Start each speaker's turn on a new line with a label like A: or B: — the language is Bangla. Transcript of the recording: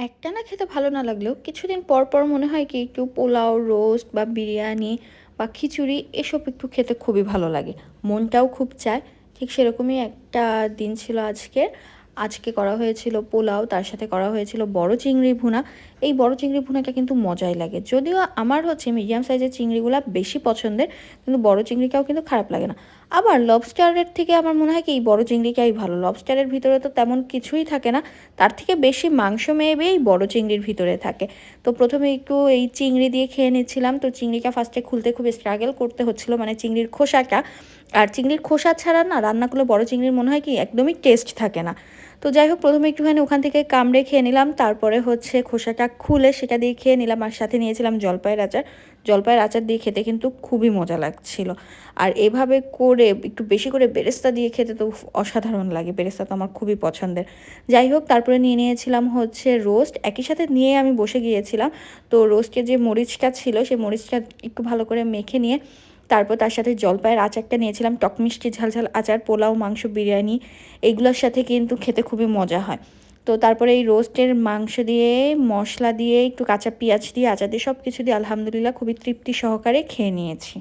A: একটানা খেতে ভালো না লাগলেও কিছুদিন পর পর মনে হয় কি একটু পোলাও, রোস্ট বা বিরিয়ানি বা খিচুড়ি এসব একটু খেতে খুবই ভালো লাগে। মনটাও খুব চায়। ঠিক সেরকমই একটা দিন ছিল আজকে। আজকে করা হয়েছিল পোলাও, তার সাথে করা হয়েছিল বড় চিংড়ি ভুনা। এই বড় চিংড়ি ভুনাটা কিন্তু মজাই লাগে। যদিও আমার হচ্ছে মিডিয়াম সাইজের চিংড়িগুলা বেশি পছন্দের, কিন্তু বড় চিংড়িটাও কিন্তু খারাপ লাগে না। আবার লবস্টারের থেকে আমার মনে হয় কি এই বড় চিংড়িটাই ভালো। লবস্টারের ভিতরে তো তেমন কিছুই থাকে না, তার থেকে বেশি মাংস মেবি এই বড় চিংড়ির ভিতরে থাকে। তো প্রথমে একটু এই চিংড়ি দিয়ে খেয়ে নিচ্ছিলাম। তো চিংড়িটা ফার্স্টে খুলতে খুব স্ট্রাগল করতে হচ্ছিল, মানে চিংড়ির খোসাটা। আর চিংড়ির খোসা ছাড়া না রান্না করলে বড় চিংড়ির মনে হয় কি একদমই টেস্ট থাকে না। তো যাই হোক, প্রথমে একটুখানি ওখান থেকে কামড়ে খেয়ে নিলাম, তারপরে হচ্ছে খোসাটা খুলে সেটা দিয়ে খেয়ে নিলাম, আর সাথে নিয়েছিলাম জলপাইয়ের আচার। জলপাইয়ের আচার দিয়ে খেতে কিন্তু খুবই মজা লাগছিল। আর এভাবে করে একটু বেশি করে বেরেস্তা দিয়ে খেতে তো অসাধারণ লাগে। বেরেস্তা তো আমার খুবই পছন্দের। যাই হোক, তারপরে নিয়ে নিয়েছিলাম হচ্ছে রোস্ট, একই সাথে নিয়ে আমি বসে গিয়েছিলাম। তো রোস্টের যে মরিচটা ছিল সেই মরিচটা একটু ভালো করে মেখে নিয়ে তারপর তার সাথে জলপাইয়ের আচারটা নিয়েছিলাম, টক মিষ্টি ঝালঝাল আচার। পোলাও, মাংস, বিরিয়ানি এগুলোর সাথে কিন্তু খেতে খুবই মজা হয়। তো তারপরে এই রোস্টের মাংস দিয়ে, মশলা দিয়ে, একটু কাঁচা পেঁয়াজ দিয়ে, আচার দিয়ে, সব কিছু দিয়ে আলহামদুলিল্লাহ খুবই তৃপ্তি সহকারে খেয়ে নিয়েছি।